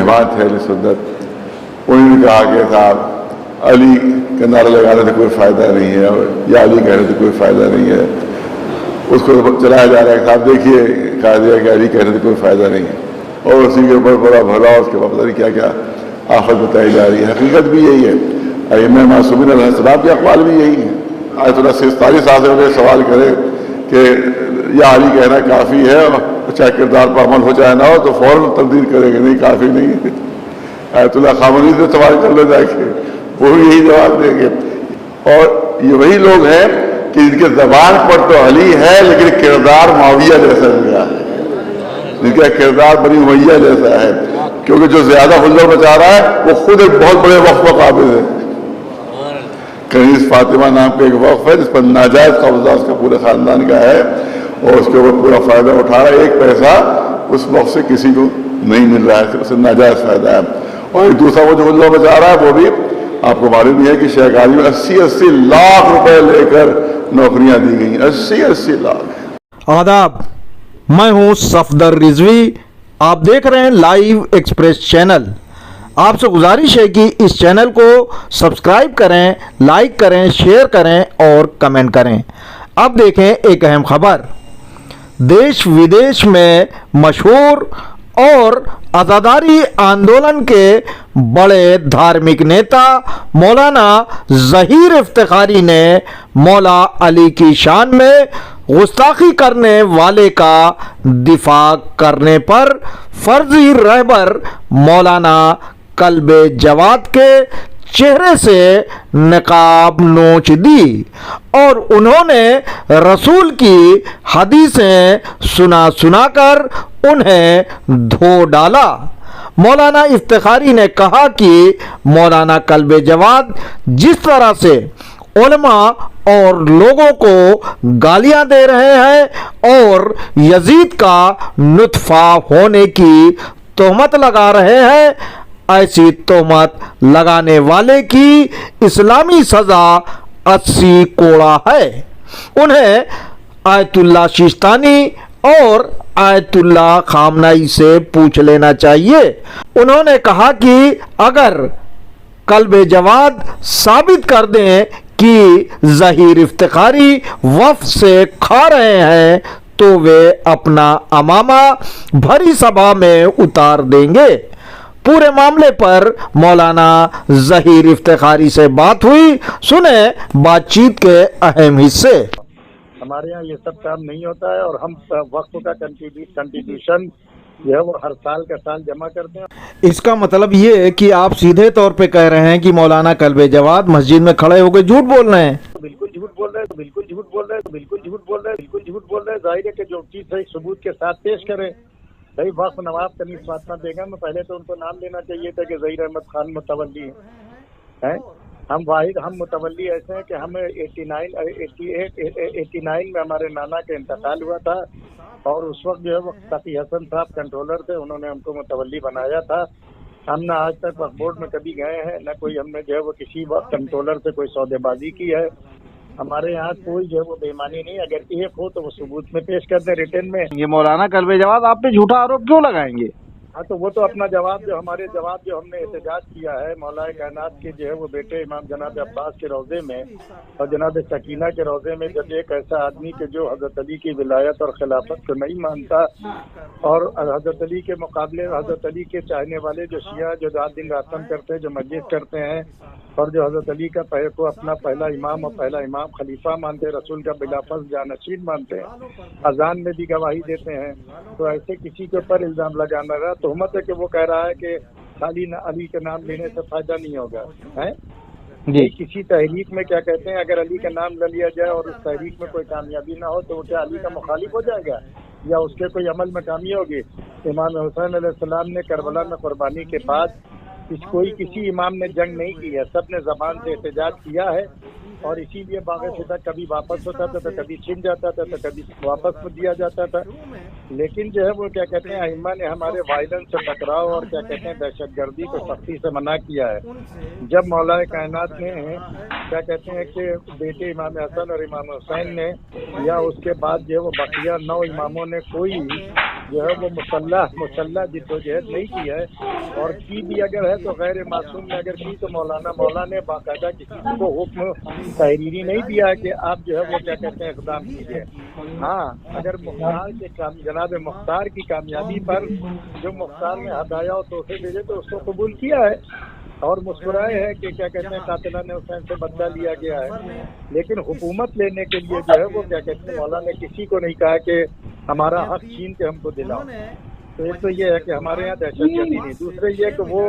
मेहमान थे अहले सुन्नत, उन्होंने कहा कि साहब अली का नारा लगाने से कोई फ़ायदा नहीं है, और या अली कहने से कोई फ़ायदा नहीं है। उसको चलाया जा रहा है, साहब देखिए कहा दिया कि अली कहने से कोई फ़ायदा नहीं है, और उसी के ऊपर बड़ा भला उसके बाद पता नहीं क्या क्या आफत बताई जा रही है। हकीकत भी यही है, अइम्मा मासूमीन अलैहिस्सलाम के अक़वाल भी यही है। आयतुल्लाह सिस्तानी साहब से सवाल करे कि या अली कहना काफ़ी है, चाहे किरदार पर अमल हो चाहे ना हो, तो फ़ौरन तब्दील करेंगे, नहीं काफ़ी नहीं है। आयतुल्लाह ख़ामनी से सवाल कर ले जाके, वो भी यही जवाब देंगे। और ये वही लोग हैं कि जिनके ज़बान पर तो अली है लेकिन किरदार मुआविया जैसा लिया है, जिनका किरदार बनी उमैया जैसा है, क्योंकि जो ज़्यादा हुल्लड़ मचा रहा है वो खुद एक बहुत बड़े वक्फ काबिल है। कनीज़ फातिमा नाम का एक वक्फ है जिस पर नाजायज़ कब्जा उसका पूरे ख़ानदान का है, और उसके ऊपर पूरा फ़ायदा उठा रहा है। एक पैसा उस वक्त से किसी को नहीं मिल रहा है, उससे नाजायज़ फ़ायदा है। और एक दूसरा वो जो हुल्लड़ मचा रहा है वो भी आपको मालूम ही है कि शेख आदमी में 80-80 लाख रुपए लेकर नौकरियां दी गई, 80-80 लाख। आदाब, मैं हूं सफदर रिजवी, आप देख रहे हैं लाइव एक्सप्रेस चैनल। आपसे गुजारिश है कि इस चैनल को सब्सक्राइब करें, लाइक करें, शेयर करें और कमेंट करें। अब देखें एक अहम खबर। देश विदेश में मशहूर और आज़ादारी आंदोलन के बड़े धार्मिक नेता मौलाना ज़हीर इफ्तिखारी ने मौला अली की शान में गुस्ताखी करने वाले का दिफा करने पर फर्जी रहबर मौलाना कल्बे जवाद के चेहरे से नकाब नोच दी और उन्होंने रसूल की हदीसें सुनाकर उन्हें धो डाला। मौलाना इफ्तिखारी ने कहा कि मौलाना कल्बे जवाद जिस तरह से उलमा और लोगों को गालियां दे रहे हैं और यजीद का नुत्फा होने की तोहमत लगा रहे हैं, ऐसी तोहमत लगाने वाले की इस्लामी सज़ा 80 कोड़ा है। उन्हें आयतुल्लाह सिस्तानी और आयतुल्लाह खामनाई से पूछ लेना चाहिए। उन्होंने कहा कि अगर कल्बे जवाद साबित कर दें कि ज़हीर इफ्तिखारी वफ़ से खा रहे हैं तो वे अपना अमामा भरी सभा में उतार देंगे। पूरे मामले पर मौलाना ज़हीर इफ्तिखारी से बात हुई, सुने बातचीत के अहम हिस्से। हमारे यहाँ ये सब काम नहीं होता है और हम वक्फ का कंट्रीब्यूशन जो है वो हर साल का साल जमा करते हैं। इसका मतलब ये है कि आप सीधे तौर पे कह रहे हैं कि मौलाना कल्बे जवाद मस्जिद में खड़े होकर झूठ बोल रहे हैं। बिल्कुल झूठ बोल रहे हैं, बिल्कुल झूठ बोल रहे हैं, बिल्कुल झूठ बोल रहे हैं, बिल्कुल झूठ बोल रहे हैं। जाहिर है कि जो चीज़ है सबूत के साथ पेश करें। भाई वक्फ नवाब कनीज़ फातिमा बेगम में पहले तो उनको नाम लेना चाहिए था कि ज़हीर अहमद खान मुतवल्ली हैं। हम मुतवल्ली ऐसे हैं कि हमें 89 में हमारे नाना का इंतकाल हुआ था और उस वक्त जो है वो तकी हसन साहब कंट्रोलर थे, उन्होंने हमको मुतवल्ली बनाया था। हम ना आज तक वक्फ बोर्ड में कभी गए हैं, न कोई हमने जो है वो किसी वक्त कंट्रोलर से कोई सौदेबाजी की है। हमारे यहाँ कोई जो है वो बेईमानी नहीं, अगर एक हो तो वो सबूत में पेश कर दें रिटर्न में। ये मौलाना कल्बे जवाद आप पे झूठा आरोप क्यों लगाएंगे? हाँ तो वो तो अपना जवाब जो हमने एहतजाज किया है मौलाए कायनात के जो है वो बेटे इमाम जनाब अब्बास के रोज़े में और जनाब सकीना के रोज़े में, जब एक ऐसा आदमी के जो हज़रत अली की विलायत और खिलाफत को नहीं मानता और हज़रत अली के मुकाबले हज़रत अली के चाहने वाले जो शिया जो रात दिन रातम करते हैं, जो मस्जिद करते हैं और जो हज़रत अली का को अपना पहला इमाम और पहला इमाम खलीफा मानते हैं, रसूल का बिलाफज जानशीन मानते हैं, अजान में भी गवाही देते हैं, तो ऐसे किसी के ऊपर इल्ज़ाम लगाना रहा तोहमत है कि वो कह रहा है कि खाली अली का नाम लेने से फायदा नहीं होगा है जी। किसी तहरीक में क्या कहते हैं, अगर अली का नाम ले लिया जाए और उस तहरीक में कोई कामयाबी ना हो तो वो क्या अली का मुखालिफ हो जाएगा या उसके कोई अमल में कमी होगी? इमाम हुसैन अलैहिस्सलाम ने करबला में कुर्बानी के बाद किसी इमाम ने जंग नहीं की है, सब ने ज़बान से एहतजाज किया है और इसीलिए बाग़-ए-फ़िदा कभी वापस होता था तो कभी छिन जाता था तो कभी वापस में दिया जाता था। लेकिन जो है वो क्या कहते हैं अइम्मा ने हमारे वायलेंस से टकराव और क्या कहते हैं दहशतगर्दी को सख्ती से मना किया है। जब मौलाए कायनात ने क्या कहते हैं कि बेटे इमाम हसन और इमाम हुसैन ने या उसके बाद जो है वो बकिया 9 इमामों ने कोई जो है वो मुसल्लह जिद्दोजहद नहीं की है, और की भी अगर है तो गैर मासूम ने अगर की तो मौला ने बाकायदा किसी को हुक्म तहरीरी नहीं दिया है कि आप जो है वो क्या कहते हैं इक़दाम कीजिए। हाँ, अगर जनाब मुख्तार की कामयाबी पर जो मुख्तार ने हदाया और तोहफे भेजे तो उसको कबूल किया है और मुस्कुराए हैं कि क्या कहते हैं कातिलाने हुसैन से बदला लिया गया है। लेकिन हुकूमत लेने के लिए जो है वो क्या कहते हैं मौला ने किसी को नहीं कहा कि हमारा हक छीन के हमको दिलाओ। तो एक तो ये है कि हमारे यहाँ दहशतगर्दी नहीं, दूसरे ये कि वो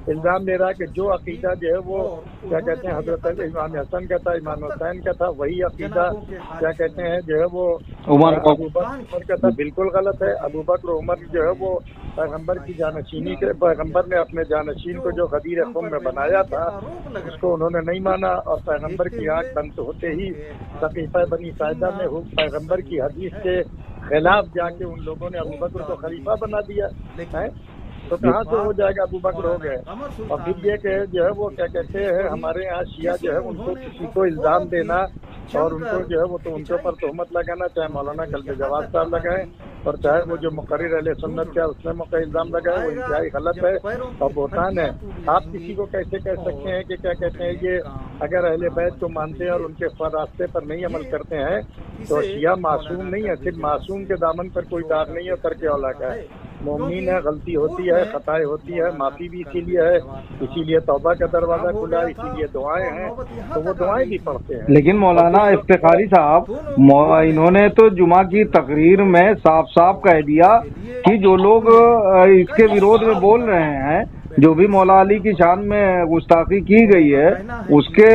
इल्ज़ाम ले रहा है कि जो अकीदा जो है वो क्या कहते हैं हजरत इमाम हसन का था, इमाम हुसैन का था, वही अकीदा क्या कहते हैं जो है वो अबू बकर का था। बिल्कुल गलत है। अबू बकर उमर जो है वो पैगंबर की जानशीनी के, पैगंबर ने अपने जानशीन को जो गदीर क़ौम में बनाया था उसको उन्होंने नहीं माना, और पैगंबर की आँख बंद होते ही सकीफ़ा बनी साइदा में पैगंबर की हदीस के खिलाफ जाके उन लोगों ने अबू बकर को खलीफा बना दिया है। तो कहाँ से हो जाएगा, अबू बकर हो गए। और फिर ये कि जो है वो क्या कहते हैं हमारे यहाँ शिया जो है उनको किसी को इल्ज़ाम देना और उनको जो है वो तो उनके ऊपर तहमत लगाना, चाहे मौलाना कल्बे जवाद साहब लगाए और चाहे वो जो मुकर्रिर अहले सुन्नत का उसने मौका इल्ज़ाम लगाए, वो इंतहाई गलत है और बहतान है। आप किसी को कैसे कह सकते हैं कि क्या कहते हैं ये अगर अहले बैत को मानते हैं और उनके रास्ते पर नहीं अमल करते हैं तो शिया मासूम नहीं है। सिर्फ मासूम के दामन पर कोई दाग नहीं है, करके औला का है। मोमिन है, गलती होती है, खताएं होती है, माफी भी इसीलिए है, इसीलिए तौबा का दरवाजा खुला, इसीलिए दुआएं हैं, तो वो दुआएं भी पढ़ते हैं। लेकिन मौलाना इफ्तिखारी साहब, इन्होंने तो जुमा की तकरीर में साफ साफ कह दिया कि जो लोग इसके विरोध में बोल रहे हैं, जो भी मौला अली की शान में गुस्ताखी की गई है उसके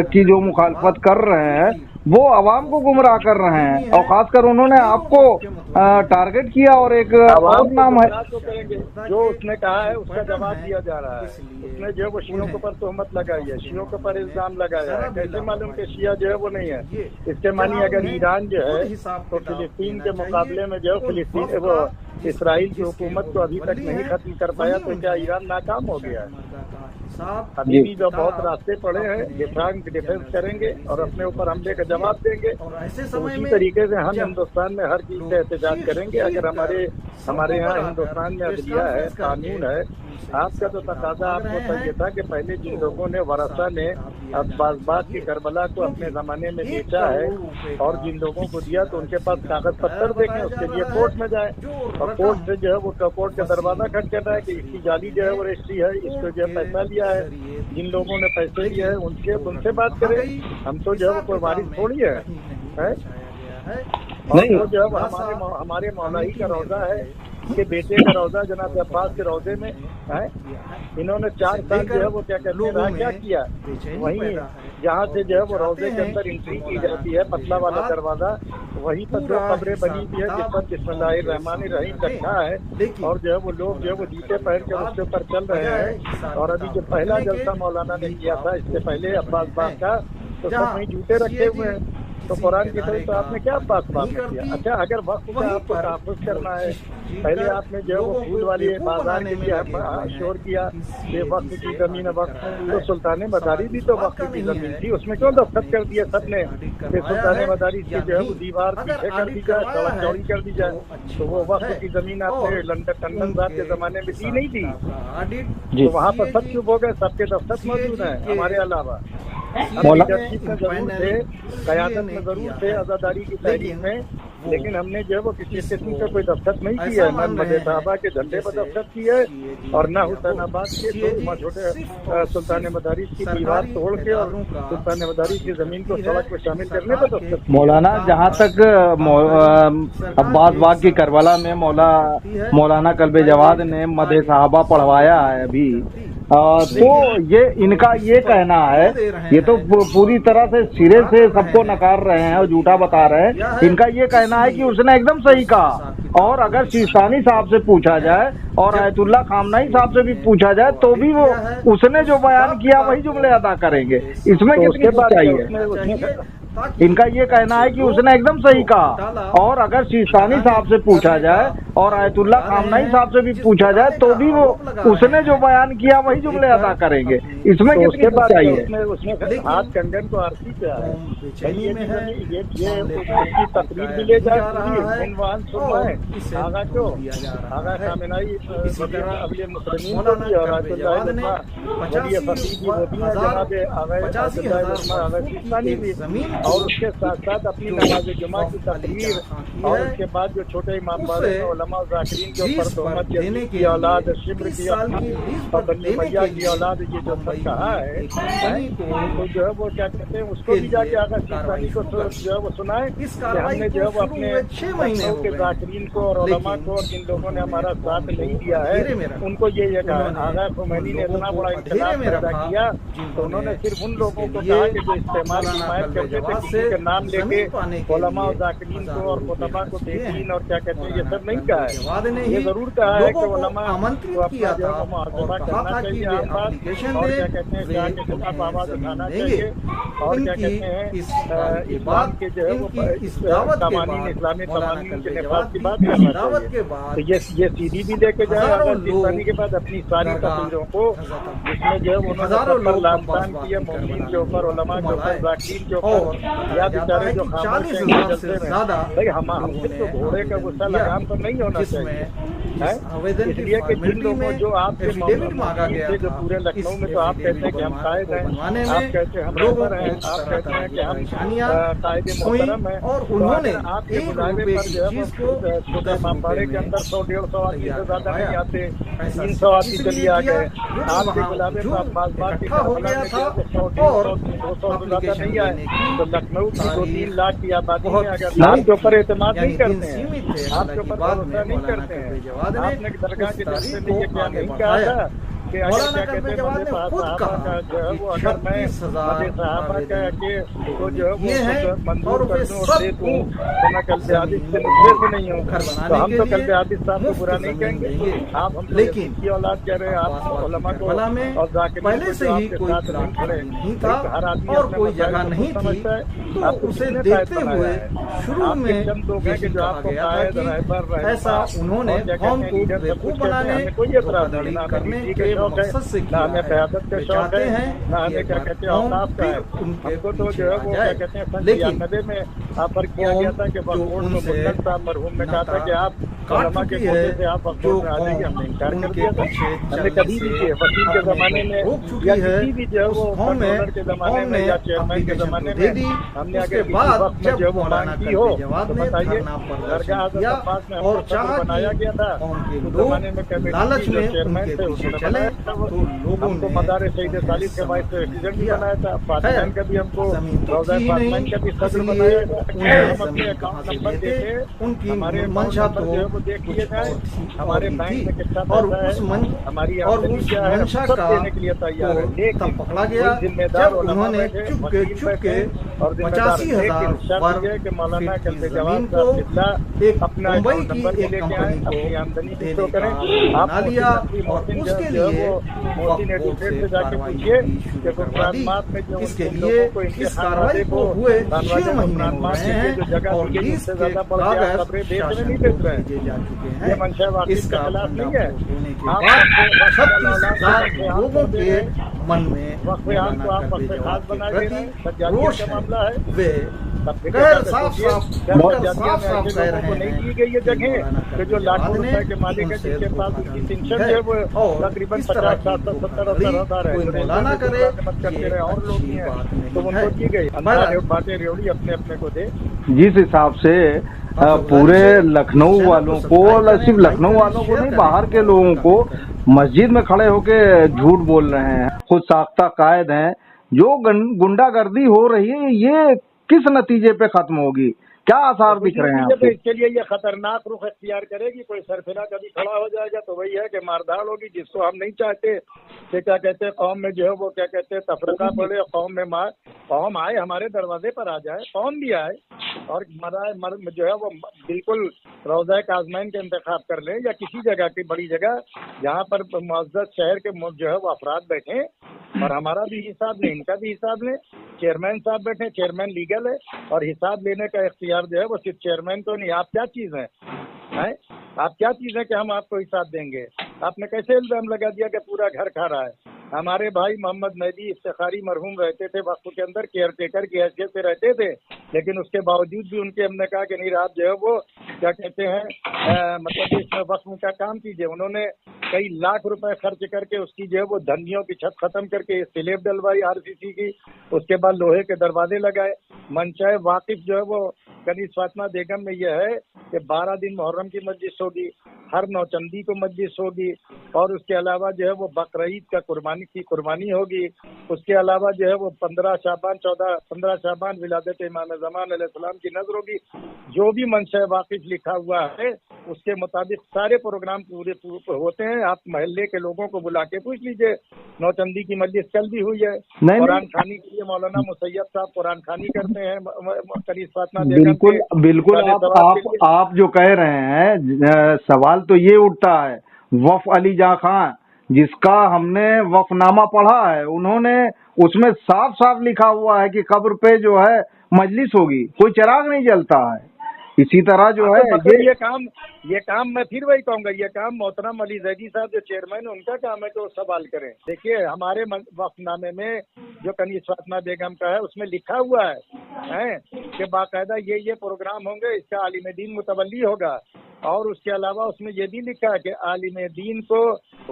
की जो मुखालफत कर रहे हैं वो अवाम को गुमराह कर रहे हैं, और खासकर उन्होंने आपको टारगेट किया और एक और नाम है तो करेंगे जो उसने कहा है उसका जवाब दिया जा रहा है। उसने जो है वो शियों के ऊपर तहमत लगाई है, शियों के ऊपर इल्जाम लगाया है। कैसे मालूम कि शिया जो है वो नहीं है? इसके मानिए अगर ईरान जो है तो फिलिस्तीन के मुकाबले में जो फिलिस्तीन वो इसराइल की हुकूमत को अभी तक नहीं खत्म कर पाया, तो क्या ईरान नाकाम हो गया है? अभी भी जो बहुत रास्ते पड़े हैं, डिफेंस करेंगे और अपने ऊपर हमले का जवाब देंगे। तो उसी तरीके से हम हिंदुस्तान में हर चीज से एहतजाज करेंगे। अगर हमारे यहाँ हिंदुस्तान में अदलिया है, कानून है, आपका तो तकाजा आपको चाहिए था कि पहले जिन लोगों ने वरसा ने अब्बास की करबला को अपने जमाने में बेचा है और जिन लोगों को दिया तो उनके पास कागज पत्थर देखें, उसके लिए कोर्ट में जाए और कोर्ट से जो है वो कोर्ट का दरवाजा खटखटा है कि इसकी जाली जो है वो रजिस्ट्री है, इसको जो है पैसा लिया है, जिन लोगों ने पैसे लिए है उनसे बात करें। हम तो जो है वो कोई वारिस थोड़ी है? नहीं, तो जो है हमारे मौलाई का रौजा है, के बेटे का रौजा जनाब अब्बास के रौजे में है। इन्होंने 4 साल जो है वो क्या कहते हैं क्या किया, वहीं जहाँ से जो है वो रौजे के अंदर एंट्री की जाती है, पतला वाला दरवाजा, वहीं पर जो कब्रें बनी हुई है जिस पर बिस्मिल्लाहिर्रहमानिर्रहीम लिखा है, और जो है वो लोग जो है वो जूते पहन के उसके ऊपर चल रहे हैं। और अभी जो पहला जलसा मौलाना ने किया था इससे पहले अब्बास बाग का, तो सब वहीं जूते रखे हुए हैं। तो कुरान की तरह तो आपने क्या बात में किया? अच्छा, अगर वक्त का आपको तहफ़्फ़ुज़ करना है, पहले आपने जो है वो फूल वाली बाजार के लिए शोर किया कि वक्त की जमीन है, वक्त तो सुल्तान मदारी भी तो वक्त की जमीन थी, उसमें क्यों दस्तखत कर दिया सबने कि सुल्तान मदारी की जो है वो दीवार पीछे कर दी जाए, सड़क चौड़ी कर दी जाए? तो वो वक्त की जमीन आपने टंडन साहब के जमाने में दी नहीं थी, तो वहाँ पर सब चुप हो गए, सबके दस्तखत मौजूद हैं हमारे अलावा। लीडरशिप में जरूर थे, क़यादत में जरूर थे, आज़ादारी की तहरीक में, लेकिन हमने जो है वो किसी किस्म का कोई दस्तखत नहीं किया है। न मदे साहबा के झंडे पर दस्तखत की है और न हुसैनाबाद के छोटे सुल्तान मदारिस की दीवार तोड़ के और सुल्तान मदारिस की जमीन को सड़क में शामिल करने पर दस्तखत। मौलाना, जहाँ तक अब्बास बाग की करबला में मौलाना कल्बे जवाद ने मदे साहबा पढ़वाया है अभी, तो ये इनका ये कहना है, ये तो पूरी तरह से सिरे से सबको नकार रहे हैं और झूठा बता रहे हैं। इनका ये कहना है कि उसने एकदम सही कहा, और अगर सिस्तानी साहब से पूछा जाए और आयतुल्लाह खामनाई साहब से भी पूछा जाए तो भी वो उसने जो बयान किया वही जुमले अदा करेंगे। इसमें कितनी सच्चाई है? इनका ये कहना है कि उसने एकदम सही कहा। और अगर सिस्तानी साहब से पूछा जाए और आयतुल्ला खामनाई साहब से भी पूछा जाए तो भी वो उसने जो बयान किया वही जुमले अदा करेंगे। इसमें तो कितनी उसके बाद सच्चाई है? उसमें हाथ कंगन को आरती क्या है? ये उसकी तकरीर भी ले जाए आगा क्यों आगा खामेनाई अभी मुसलमान को भी और वली फकीर भी होती है जनाब आगा सिस्तानी भी, और उसके साथ साथ अपनी नमाज जुमा की तकरीर और उसके बाद जो छोटे इमाम उलमा ज़ाकिरीन के ऊपर तोहमत जदी की औलाद शिब्र की और बन्नी मैया की औलाद ये जो सब कहा है तो जो है वो क्या कहते हैं उसको भी जाके आगा सिस्तानी को जो है वो सुनाए कि हमने जो है वो अपने के ज़ाकिरीन को और उलमा को और जिन लोगों ने हमारा साथ नहीं दिया है उनको ये कहा। आगा खुमैनी ने इतना बड़ा इख्तिलाफ पैदा किया तो उन्होंने सिर्फ उन लोगों को कहा कि जो इस्तेमाल हिमायत करते थे किसी के नाम लेके उलमा और ज़ाकिरीन को और खुतबा को बेदीन और क्या कहते हैं ये सब नहीं कहा है। ये जरूर कहा है कि उलमा को अपना जो है मुहासबा करना चाहिए और क्या कहते हैं जाके खिलाफ आवाज उठाना चाहिए और क्या कहते हैं इस्लाम के जो है वो कवानीन इस्लामी कवानीन के नफाज की बात करना चाहिए। तो ये सीडी भी लेके जाए अगर सिस्तानी के बाद अपनी सारी तस्वीरों को जिसमें जो है उन्होंने लामतान किया मोमिन के ऊपर उलमा के ऊपर ज़ाकिरीन के ऊपर या बेचारे जो खामोश हैं चलते हैं भाई हमसे तो घोड़े का गुस्सा लगाम तो नहीं होना चाहिए इसलिए कि जिन लोगों जो आपके से जो पूरे लखनऊ में तो आप कहते हैं कि हम कायद हैं, आप कहते हैं हम रहबर हैं, आप कहते हैं कि हम कायदे मोहतरम हैं और उन्होंने आपके मुजाहिदे पर जो है वो छोटे इमामबाड़े के अंदर 100-150 आदमी से ज्यादा नहीं आते, 300 आदमी चलिए आ गए। आपके गुलाबे पर बात हो गया था और 100-200 से ज्यादा नहीं आए तो लखनऊ की 2-3 लाख की आबादी में अगर आपके ऊपर एतमाद नहीं करते हैं, आपके ऊपर भरोसा नहीं करते हैं, आपने दरगाह के जलसे में ये क्या नहीं कहा था कि अगर क्या कहते हैं मदे साहबा का जो है वो अगर मैं मदे साहबा का के तो जो है वो मंजूर कर दूं और दे दूं तो मैं कल्बे आबिद से मुझसे से नहीं हूँ तो हम तो कल्बे आबिद साहब को बुरा नहीं कहेंगे। आप हम लेकिन की औलाद कह रहे हैं आप उलमा को और ज़ाकिरीन पहले से ही कोई इतलाक नहीं था और कोई जगह नहीं थी तो उसे देखते हुए शुरू में लोग हैं कि जो आपको ऐसा उन्होंने कौम को बेवकूफ बनाने और करने के मकसद से किया है। चाहते हैं ना हमें क्या कहते हैं औकाफ का है हमको तो जो है वो क्या कहते हैं 95 में पर किया गया था कि वक़्फ़ को मुल्क साहब मरहूम ने कहा था कि आप उलमा के कोटे से आप वक़्फ़ में आ जाइए, हमने इनकार कर दिया था। हमने कभी भी किए वकील के जमाने में या किसी भी जो है वो कंट्रोलर के जमाने में या चेयरमैन के जमाने में हमने अगर वक्त में जो है वो मांग की हो तो बताइए दरगाह हज़रत अब्बास में हमको बनाया गया था उस जमाने में कमेटी जो चेयरमैन थे उसने बनाया था हमको मदार सईद सालिस के वाइस प्रेसिडेंट भी बनाया था, फातिमान का भी हमको रौज़ा फातिमान का भी सदर बनाया था। हम अपने अकाउंट नंबर देते उनकी हमारे मंशा तो जो है वो देख लिया जाए हमारे बैंक में कितना पैसा है हमारी आमदनी क्या है सब देने के लिए तैयार है। लेकिन पकड़ा गया जिम्मेदार उन्होंने चुपके और 85,000 के मौलाना कल्बे जवान साहब अपना अकाउंट नंबर भी लेके आए अपनी आमदनी भी शो करें। आप उसके लिए मोहसिन एडवोकेट से जाके पूछिए कि गुजरात में जो इसके लिए इस कार्रवाई को हुए 6 महीने हो रहे हैं और इससे ज्यादा खबरें देश में नहीं देख रहे हैं। ये मंशा वाकई इसके खिलाफ नहीं है। 36,000 लोगों के मन में वक़्फ़ को आप वक़्फ़ खास बना दे रहे हैं, सज्जादियत का मामला है वे साफ कह रहे हैं नहीं दी गई ये जगह कि जो लाखों रुपए के मालिक है जिसके पास उनकी पेंशन है वो तकरीबन 50-60-70,000 है मौलाना करे मत करते रहे और लोग हैं तो उनको दी गई बातें रेवड़ी अपने अपने को दे। जिस हिसाब से पूरे लखनऊ वालों को सिर्फ लखनऊ वालों को नहीं बाहर के लोगों को मस्जिद में खड़े होके झूठ बोल रहे हैं, खुद साख्ता कायद हैं, जो गुंडागर्दी हो रही है ये किस नतीजे पे खत्म होगी, क्या आसार दिख रहे हैं आपको? इसके लिए ये खतरनाक रुख इख्तियार करेगी, कोई सरफिरा कभी खड़ा हो जाएगा तो वही है कि मारधाड़ होगी जिसको हम नहीं चाहते कि क्या कहते हैं कौम में जो है वो क्या कहते हैं तफरका पड़े, कौम में मार कौम आए हमारे दरवाजे पर आ जाए, कौम भी आए और मर जो है वो बिल्कुल रोज़ा काज़मैन के इंतखाब कर लें या किसी जगह की बड़ी जगह जहाँ पर मुअज़्ज़ज़ शहर के जो है वो अफराद बैठे और हमारा भी हिसाब लें इनका भी हिसाब लें चेयरमैन साहब बैठे, चेयरमैन लीगल है और हिसाब लेने का इख्तियार जो है वो सिर्फ चेयरमैन को नहीं। आप क्या चीज हैं? आप क्या चीज है कि हम आपको हिसाब देंगे? आपने कैसे इल्जाम लगा दिया कि पूरा घर खा रहा है? हमारे भाई मोहम्मद मेहदी इफ्तिखारी मरहूम रहते थे वक्फ के अंदर, केयर टेकर की हैसियत से रहते थे, लेकिन उसके बावजूद भी उनके हमने कहा कि नहीं आप जो है वो क्या कहते हैं मतलब इसमें वक्फ का काम कीजिए। उन्होंने कई लाख रुपए खर्च करके उसकी जो है वो धनियों की छत खत्म करके स्लेब डलवाई आरसीसी की, उसके बाद लोहे के दरवाजे लगाए। मनचाहे वाकिफ जो है वो कनीज फातिमा बेगम में यह है कि 12 दिन मुहर्रम की मजलिस होगी, हर नौचंदी को मजलिस होगी, और उसके अलावा जो है वो बकरीद का कुर्बानी होगी। उसके अलावा जो है वो 15 शाबान विलादत इमाम ज़मान अलैहिस्सलाम की नज़र होगी। जो भी मंशा वाकिफ लिखा हुआ है उसके मुताबिक सारे प्रोग्राम पूरे होते हैं। आप महल्ले के लोगों को बुला के पूछ लीजिए। नौचंदी की मजलिस कल भी हुई है। कुरान खानी के लिए मौलाना मुसैयद साहब कुरान खानी करते हैं कनीज फातिमा बेगम के। बिल्कुल आप जो कह रहे हैं, सवाल तो ये उठता है, वफ अली जा खान जिसका हमने वफनामा पढ़ा है, उन्होंने उसमें साफ साफ लिखा हुआ है कि कब्र पे जो है मजलिस होगी, कोई चिराग नहीं जलता है। इसी तरह जो है ये काम मैं फिर वही कहूंगा, ये काम मोहतरम अली जैदी साहब जो चेयरमैन है उनका काम है कि वो सवाल करें। देखिए हमारे वक्फनामे में जो कनीज फातिमा बेगम का है उसमें लिखा हुआ है कि बाकायदा ये प्रोग्राम होंगे, इसका आलिम दीन मुतवल्ली होगा। और उसके अलावा उसमें ये भी लिखा है कि आलिम दीन को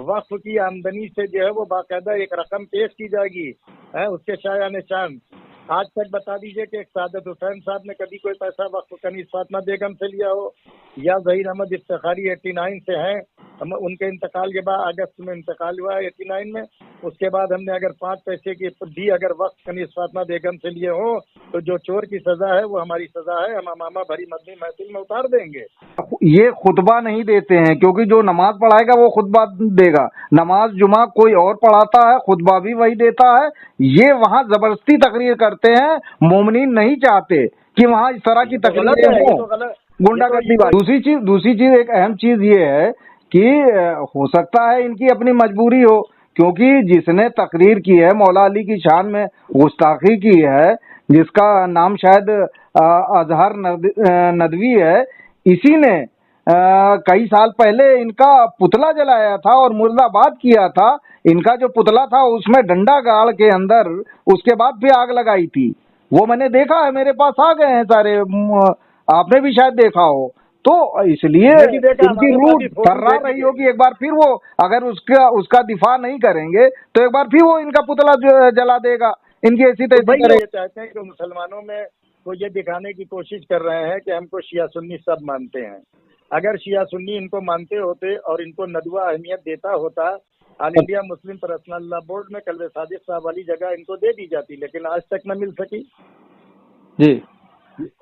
वक्फ की आमदनी से जो है वो बाकायदा एक रकम पेश की जाएगी, उसके शाया निशान। आज तक बता दीजिए कि एक सादत हुसैन साहब ने कभी कोई पैसा वक्फ कनीज फातिमा बेगम से लिया हो, या ज़हीर अहमद इफ्तिखारी 89 से हैं, हम उनके इंतकाल के बाद अगस्त में इंतकाल हुआ है 89 में, उसके बाद हमने अगर 5 पैसे की भी अगर वक्फ कनीज फातिमा बेगम से लिए हो तो जो चोर की सजा है वो हमारी सजा है, हम अमामा भरी मदनी महफिल में उतार देंगे। ये खुतबा नहीं देते हैं, क्योंकि जो नमाज पढ़ाएगा वो खुतबा देगा। नमाज जुमा कोई और पढ़ाता है, खुतबा भी वही देता है। ये वहाँ जबरदस्ती तकरीर करते हैं, मोमिनीन नहीं चाहते कि वहाँ इस तरह की तकरीरें हो, गुंडागर्दी। दूसरी चीज एक अहम चीज ये है कि हो सकता है इनकी अपनी मजबूरी हो, क्योंकि जिसने तकरीर की है मौला अली की शान में गुस्ताखी की है, जिसका नाम शायद अजहर नदवी है, इसी ने कई साल पहले इनका पुतला जलाया था और मुर्दाबाद किया था। इनका जो पुतला था उसमें डंडा गाड़ के अंदर उसके बाद भी आग लगाई थी। वो मैंने देखा है, मेरे पास आ गए हैं सारे, आपने भी शायद देखा हो। तो इसलिए इनकी रूह थर्रा रही होगी। एक बार फिर वो अगर उसका दिफा नहीं करेंगे तो एक बार फिर वो इनका पुतला जला देगा। इनकी ऐसी तैसी ये चाहते हैं कि मुसलमानों में वो ये दिखाने की कोशिश कर रहे हैं कि हमको शिया सुन्नी सब मानते हैं। अगर शिया सुन्नी इनको मानते होते और इनको नदवा अहमियत देता होता, all India Muslim personal law board में कल्बे सादिक साहब वाली जगह इनको दे दी जाती, लेकिन आज तक न मिल सकी। जी,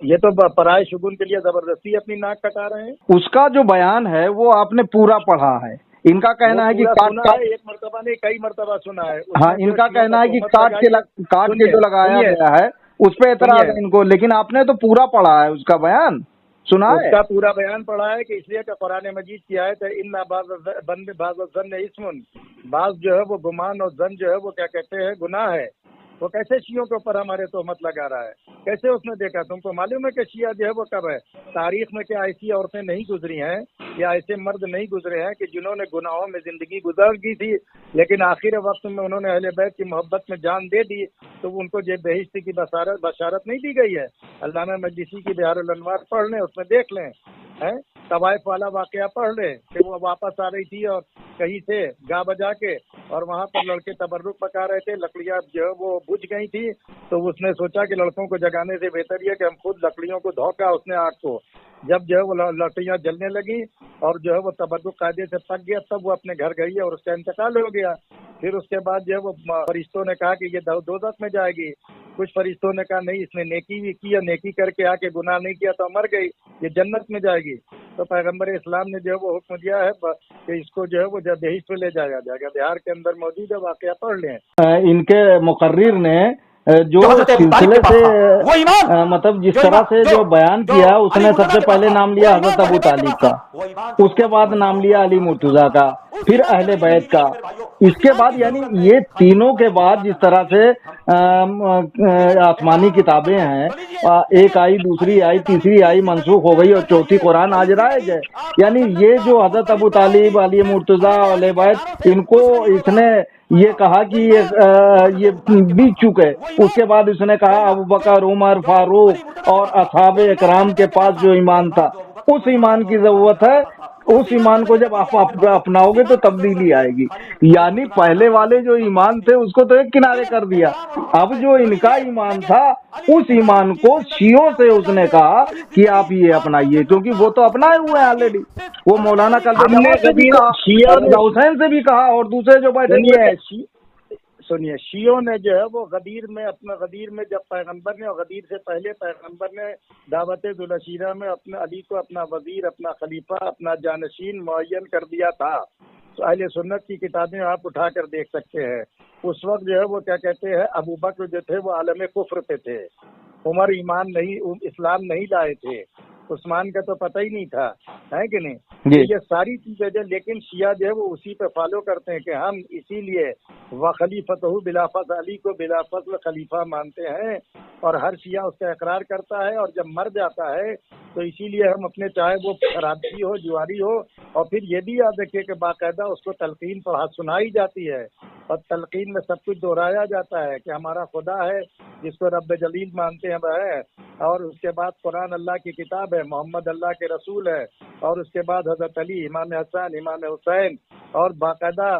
ये तो पराये शुगुन के लिए जबरदस्ती अपनी नाक कटा रहे हैं। उसका जो बयान है वो आपने पूरा पढ़ा है। इनका कहना है कि एक मर्तबा नहीं कई मर्तबा सुना है। हाँ, इनका कहना है कि काट के जो लगाया गया है उस पे एतराज है इनको, लेकिन आपने तो पूरा पढ़ा है उसका बयान, सुना है? उसका पूरा बयान पढ़ा है कि इसलिए कि कुरान मजीद की आयत है इन्ना बाज़ इस्मुन, बाज जो है वो गुमान और जन जो है वो क्या कहते हैं गुनाह है। वो कैसे शियों के ऊपर हमारे तोहमत लगा रहा है? कैसे उसने देखा? तुमको मालूम है कि शिया जो है वो कब है तारीख में? क्या ऐसी औरतें नहीं गुजरी हैं या ऐसे मर्द नहीं गुजरे हैं कि जिन्होंने गुनाहों में जिंदगी गुजार की थी, लेकिन आखिर वक्त में उन्होंने अहले बैत की मोहब्बत में जान दे दी, तो उनको जो बहिश्त की बशारत नहीं दी गई है? अल्लामा मजलिसी की बिहारुल अनवार पढ़ लें, उसमें देख लें, है तवाइफ वाला वाकया पढ़ ले कि वो वापस आ रही थी और कहीं से गा बजा के, और वहाँ पर लड़के तबर्रुक पका रहे थे, लकड़ियाँ जो है वो बुझ गई थी, तो उसने सोचा कि लड़कों को जगाने से बेहतर ये कि हम खुद लकड़ियों को धोखा उसने आग को, जब जो है वो लकड़ियाँ जलने लगी और जो है वो तबर्रुक कायदे से पक गया, तब वो अपने घर गई और उसका इंतकाल हो गया। फिर उसके बाद जो है वो फरिश्तों ने कहा कि ये दोज़ख में जाएगी, कुछ फरिश्तों ने कहा नहीं इसने नेकी भी की, नेकी करके आके गुनाह नहीं किया तो मर गई, ये जन्नत में जाएगी। तो पैगंबर इस्लाम ने जो है वो हुक्म दिया है कि इसको जो है वो बहिश्त में ले जाया जाएगा। बिहार के अंदर मौजूद है, वाकया पढ़ लें। इनके मुकर्रिर ने जो सिलसिले से मतलब जिस तरह से जो बयान किया, उसने सबसे पहले नाम लिया हजरत अबू तालिब का, उसके बाद नाम लिया अली मुर्तजा का, फिर अहले बैत का, इसके बाद यानी ये तीनों के बाद जिस तरह से आसमानी किताबें हैं, एक आई, दूसरी आई, तीसरी आई, मनसूख हो गई और चौथी कुरान आज राइज है। यानी ये जो हजरत अबू तालिब, अली मुर्तजा, अहले बैत, इनको इसने ये कहा कि ये बीत चुके, उसके बाद उसने कहा अबू बकर, उमर, फारूक और असहाबे इकराम के पास जो ईमान था, उस ईमान की जरूरत है, उस ईमान को जब आप अपनाओगे तो तब्दीली आएगी। यानी पहले वाले जो ईमान थे उसको तो एक किनारे कर दिया, अब जो इनका ईमान था उस ईमान को शियों से उसने कहा कि आप ये अपनाइए, क्योंकि वो तो अपनाए हुए हैं ऑलरेडी। वो मौलाना कल्बे से भी कहा, हुसैन से भी कहा, और दूसरे जो बैठे सुनिए, शियों ने जो है वो गदीर में जब पैगंबर ने, और गदीर से पहले पैगंबर ने दावत दुलशीरा में अपने अली को अपना वजीर, अपना खलीफा, अपना जानशीन मुअय्यन कर दिया था। तो अहले सुन्नत की किताबें आप उठा कर देख सकते हैं। उस वक्त जो है वो क्या कहते हैं, अबू बकर जो थे वो आलम कुफ्र पे थे, उमर इस्लाम नहीं लाए थे, उस्मान का तो पता ही नहीं था, है कि नहीं। तो ये सारी चीजें जो, लेकिन शिया जो है वो उसी पे फॉलो करते हैं कि हम इसीलिए व खलीफतहु बिलाफज़, अली को बिलाफज़ल खलीफा मानते हैं, और हर शिया उसका इकरार करता है, और जब मर जाता है तो इसीलिए हम अपने, चाहे वो शराबी हो, जुआरी हो, और फिर ये भी याद रखिए कि बाकायदा उसको तलकीन पढ़ा सुनाई जाती है, और तलकीन में सब कुछ दोहराया जाता है कि हमारा खुदा है जिसको रब जलील मानते हैं वह है, और उसके बाद कुरान अल्लाह की किताब है, मोहम्मद अल्लाह के रसूल है, और उसके बाद हजरत अली, इमाम हसन, इमाम हुसैन, और बाकायदा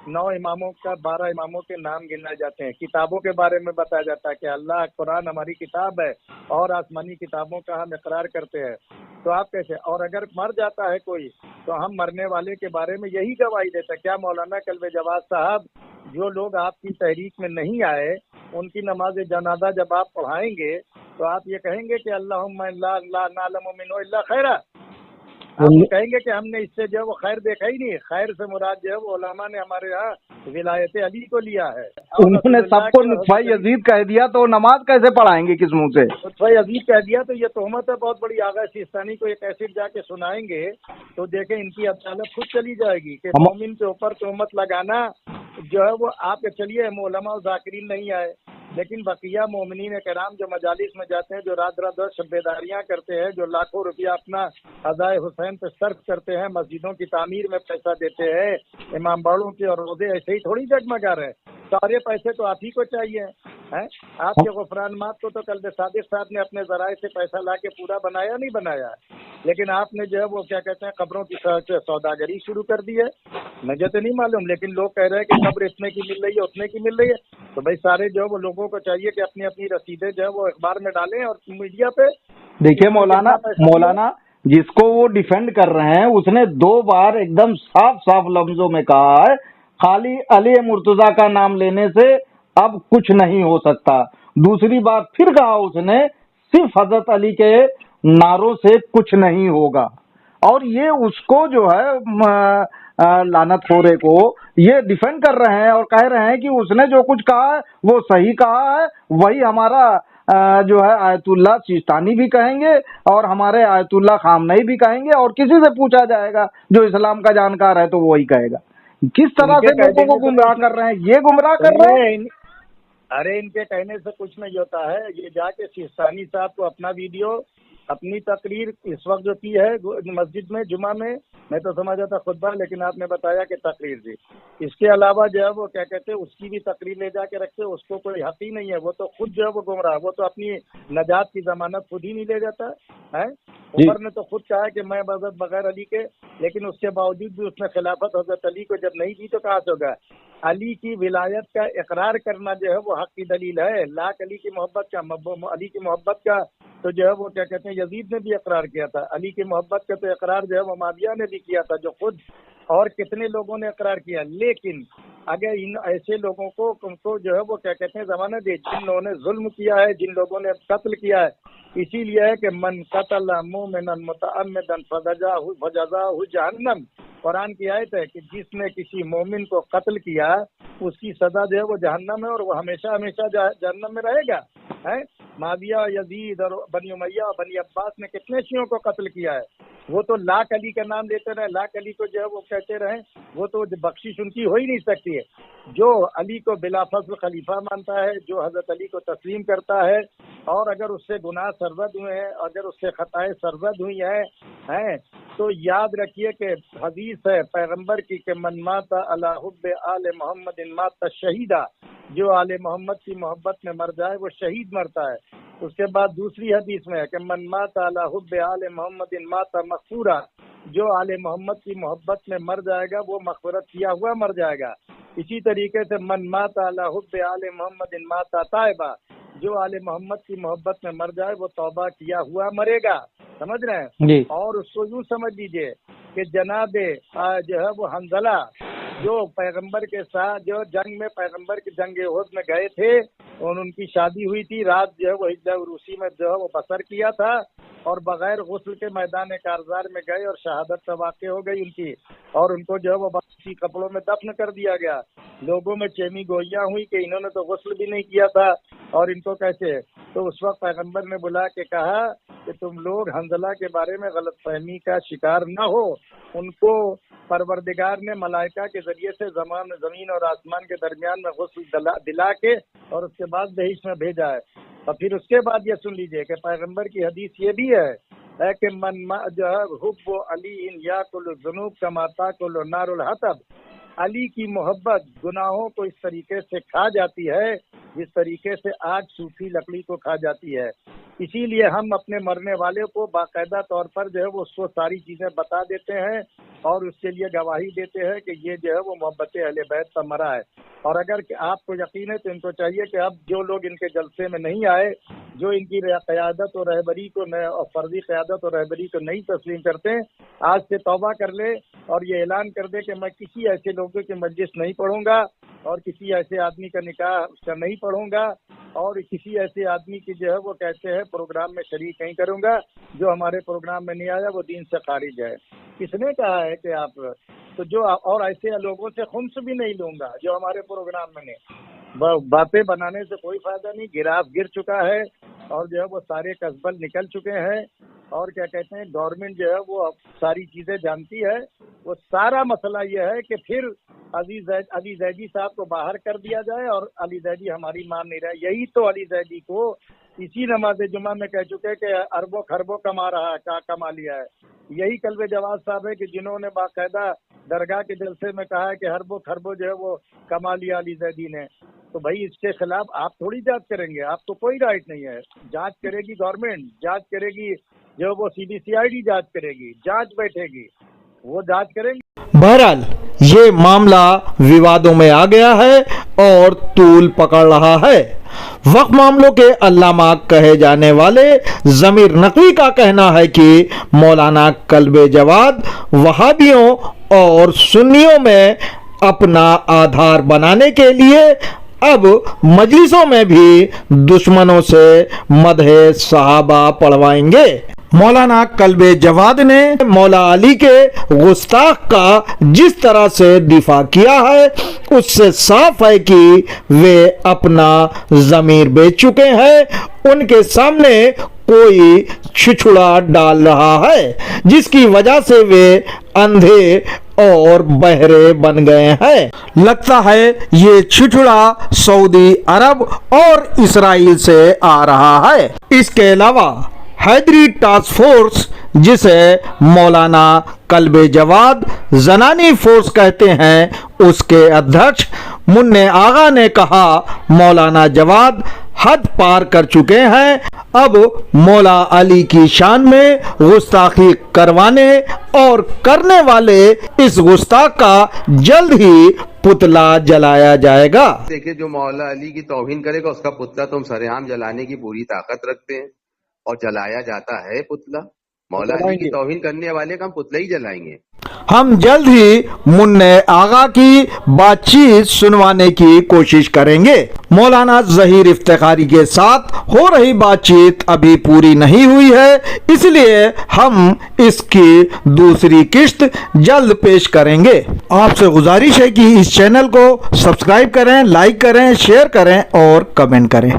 9 इमामों का 12 इमामों के नाम गिनाए जाते हैं। किताबों के बारे में बताया जाता है कि अल्लाह कुरान हमारी किताब है और आसमानी किताबों का हम इकरार करते हैं। तो आप कैसे, और अगर मर जाता है कोई तो हम मरने वाले के बारे में यही गवाही देते हैं। क्या मौलाना कल्बे जवाद साहब, जो लोग आपकी तहरीक में नहीं आए उनकी नमाज जनाजा जब आप पढ़ाएंगे तो आप ये कहेंगे कि अल्लाहुम्मा ला नालमु मिन्हु इल्ला खैरा, आप कहेंगे कि हमने इससे जो है वो खैर देखा ही नहीं। खैर से मुराद जो है वो उलमा ने हमारे यहाँ विलायत अली को लिया है। उन्होंने सबको नुत्फ़ा यजीद कह दिया, तो नमाज कैसे पढ़ाएंगे किस मुंह से? नुत्फ़ा यजीद कह दिया तो ये तोहमत है बहुत बड़ी। आगा सिस्तानी को एक कैसेट जाके सुनाएंगे तो देखें इनकी अदालत खुद चली जाएगी कि मोमिन के ऊपर तोहमत लगाना जो है वो आप चलिए उलमा और ज़ाकिरीन नहीं आए, लेकिन बकिया मोमिनीन कराम जो मजालिस में जाते हैं, जो रात रात शब्बेदारियाँ करते हैं, जो लाखों रुपया अपना अज़ाए हुसैन पे सर्फ करते हैं, मस्जिदों की तामीर में पैसा देते हैं, इमाम बाड़ों के और रोज़े ऐसे ही थोड़ी जगमगा रहे हैं। सारे पैसे तो आप ही को चाहिए हैं। आपके गुफरान माफ को तो कल्बे सादिक साहब ने अपने ज़राए से पैसा ला के पूरा बनाया नहीं बनाया, लेकिन आपने जो है वो क्या कहते हैं कब्रों की सौदागरी शुरू कर दी है। मुझे तो नहीं मालूम, लेकिन लोग कह रहे हैं कि कब्र इतने की मिल रही है, उतने की मिल रही है। तो भाई सारे जो है वो लोगों को चाहिए कि अपनी अपनी रसीदें जो है वो अखबार में डालें और मीडिया पे। देखिए मौलाना जिसको वो डिफेंड कर रहे हैं उसने 2 बार एकदम साफ साफ लफ्जों में कहा है, खाली अली मुर्तजा का नाम लेने से अब कुछ नहीं हो सकता। दूसरी बार फिर कहा उसने सिर्फ हजरत अली के नारों से कुछ नहीं होगा, और ये उसको जो है लानत खोरे को ये डिफेंड कर रहे हैं और कह रहे हैं कि उसने जो कुछ कहा है वो सही कहा है, वही हमारा जो है आयतुल्लाह सिस्तानी भी कहेंगे और हमारे आयतुल्लाह खामनई भी कहेंगे, और किसी से पूछा जाएगा जो इस्लाम का जानकार है तो वो वही कहेगा। किस तरह से लोगों को गुमराह कर रहे हैं, ये गुमराह कर रहे हैं। अरे इनके कहने से कुछ नहीं होता है। ये जाके सिस्तानी साहब को अपना वीडियो, अपनी तकरीर इस वक्त जो की है मस्जिद में जुमा में, मैं तो समझा था खुतबा, लेकिन आपने बताया कि तकरीर थी। इसके अलावा जो है वो क्या कहते हैं उसकी भी तकरीर ले जाके रखते, उसको कोई हक ही नहीं है। वो तो खुद जो है वो गुमराह, वो तो अपनी नजात की जमानत खुद ही नहीं ले जाता है। उमर ने तो खुद कहा कि मैं बज़द बगैर अली के, लेकिन उसके बावजूद भी उसने खिलाफत हजरत अली को जब नहीं दी तो कहा होगा। अली की विलायत का इकरार करना जो है वो हक की दलील है। लाख अली की मोहब्बत का, अली की मोहब्बत का तो जो है वो क्या कहते हैं यजीद ने भी इकरार किया था। अली की मोहब्बत का तो इकरार जो है वो मुआविया ने भी किया था, जो खुद और कितने लोगों ने इकरार किया। लेकिन अगर इन ऐसे लोगों को उनको जो है वो क्या कहते हैं जमानत दे, जिन लोगों ने जुल्म किया है, जिन लोगों ने कत्ल किया है, इसीलिए है कि मन कतल मुमिनन मुतअम्मिदन फजज़ाहु जहन्नम। कुरान की आयत है कि जिसने किसी मोमिन को कत्ल किया उसकी सजा जो है वो जहन्नम है और वो हमेशा हमेशा जहन्नम में रहेगा। है माविया, यजीद और बनी उमैया और बनी अब्बास ने कितने शियों को कत्ल किया है। वो तो लाख अली का नाम लेते रहे, लाख अली को जो है वो कहते रहे, वो तो बख्शिश उनकी हो ही नहीं सकती है। जो अली को बिला फज़्ल खलीफा मानता है, जो हजरत अली को तस्लीम करता है, और अगर उससे गुनाह सरजद हुए हैं, अगर उससे खताएं सरजद हुई हैं, तो याद रखिए कि हदीस है पैगंबर की कि मन माता अला हुब्बे आले मोहम्मद माता शहीदा, जो आले मोहम्मद की मोहब्बत में मर जाए वो शहीद मरता है। उसके बाद दूसरी हदीस में है कि मन माता अला हुब्बे आले मोहम्मद माता मग़फ़ूरा, जो आले मोहम्मद की मोहब्बत में मर जाएगा वो मग़फ़रत किया हुआ मर जाएगा। इसी तरीके से मन माता अला हुब्बे आले मोहम्मद माता ताइबा, जो आले मोहम्मद की मोहब्बत में मर जाए वो तौबा किया हुआ मरेगा। समझ रहे हैं जी। और उसको यूं समझ लीजिए कि जनाबे जो है वो हंजला, जो पैगंबर के साथ जो जंग में पैगंबर की जंग उहद में गए थे और उनकी शादी हुई थी, रात जो है वो हिज्जा उरूसी में जो है वो बसर किया था और बगैर गुस्ल के मैदान कारजार में गए और शहादत से वाक़ हो गई उनकी, और उनको जो है वो बासी कपड़ों में दफन कर दिया गया। लोगों में चेमी गोइयां हुई कि इन्होंने तो गुस्ल भी नहीं किया था और इनको कैसे। तो उस वक्त पैगंबर ने बुला के कहा कि तुम लोग हंजला के बारे में गलत फहमी का शिकार न हो। उनको परवरदिगार ने मलाइका के जरिए से जमीन और आसमान के दरमियान में गुस्ल दिला के और उसके बाद बहिश्त में भेजा है। और फिर उसके बाद ये सुन लीजिए कि पैगंबर की हदीस ये भी है कि मन जो है हुब्बु अली इन याकुल ज़ुनूब कमा ताकुल नारुल हतब, अली की मोहब्बत गुनाहों को इस तरीके से खा जाती है जिस तरीके से आग सूखी लकड़ी को खा जाती है। इसीलिए हम अपने मरने वाले को बाकायदा तौर पर जो है वो उसको सारी चीज़ें बता देते हैं और उसके लिए गवाही देते हैं कि ये जो है वो मोहब्बत अहले बैत पर मरा है। और अगर आपको यकीन है तो इनको चाहिए कि अब जो लोग इनके जलसे में नहीं आए, जो इनकी क़यादत और रहबरी को और फर्जी क़यादत और रहबरी को नहीं तस्लीम करते, आज से तौबा कर ले और ये ऐलान कर दे कि मैं किसी ऐसे लोगों की मजलिस नहीं पढ़ूंगा और किसी ऐसे आदमी का निकाह उसका नहीं पढ़ूंगा और किसी ऐसे आदमी की जो है वो कहते हैं प्रोग्राम में शरीक नहीं करूंगा, जो हमारे प्रोग्राम में नहीं आया वो दीन से खारिज है। किसने कहा है कि आप तो जो और ऐसे लोगों से खुम्स भी नहीं लूंगा जो हमारे प्रोग्राम में नहीं। बातें बनाने से कोई फायदा नहीं, गिराफ गिर चुका है और जो है वो सारे कसबल निकल चुके हैं और क्या कहते हैं गवर्नमेंट जो है वो अब सारी चीजें जानती है। वो सारा मसला ये है कि फिर अली जैदी साहब को बाहर कर दिया जाए और अली जैदी हमारी मान नहीं रहा। यही तो अली जैदी को इसी नमाज जुमा में कह चुके कि अरबों खरबों कमा रहा है, क्या कमा लिया है। यही कल्बे जवाद साहब है कि जिन्होंने बाकायदा दरगाह के जलसे में कहा है कि हरबो खरबो जो है वो कमा लिया अली जैदी ने। तो भाई इसके खिलाफ आप थोड़ी जांच करेंगे, आपको कोई राइट नहीं है। जांच करेगी गवर्नमेंट, जांच करेगी जो वो CBCID जांच करेगी, जांच बैठेगी, वो जांच करेंगे। बहरहाल ये मामला विवादों में आ गया है और तूल पकड़ रहा है। वक्फ मामलों के अल्लामा कहे जाने वाले ज़मीर नकवी का कहना है कि मौलाना कल्बे जवाद वहाबियों और सुन्नियों में अपना आधार बनाने के लिए अब मजलिसों में भी दुश्मनों से मदहे सहाबा पढ़वाएंगे। मौलाना कल्बे जवाद ने मौला अली के गुस्ताख का जिस तरह से दिफा किया है उससे साफ है कि वे अपना ज़मीर बेच चुके हैं। उनके सामने कोई छिछुड़ा डाल रहा है जिसकी वजह से वे अंधे और बहरे बन गए हैं। लगता है ये छिछुड़ा सऊदी अरब और इस्राइल से आ रहा है। इसके अलावा हैदरी टास्क फोर्स जिसे मौलाना कल्बे जवाद जनानी फोर्स कहते हैं उसके अध्यक्ष मुन्ने आगा ने कहा मौलाना जवाद हद पार कर चुके हैं। अब मौला अली की शान में गुस्ताखी करवाने और करने वाले इस गुस्ताख का जल्द ही पुतला जलाया जाएगा। देखिए जो मौला अली की तौहीन करेगा उसका पुतला तुम सरेआम जलाने की पूरी ताकत रखते हैं और जलाया जाता है पुतला। मौला अली की तौहीन करने वाले का हम पुतला ही जलाएंगे। हम जल्द ही मुन्ने आगा की बातचीत सुनवाने की कोशिश करेंगे। मौलाना ज़हीर इफ्तिखारी के साथ हो रही बातचीत अभी पूरी नहीं हुई है, इसलिए हम इसकी दूसरी किस्त जल्द पेश करेंगे। आपसे गुजारिश है कि इस चैनल को सब्सक्राइब करें, लाइक करें, शेयर करें और कमेंट करें।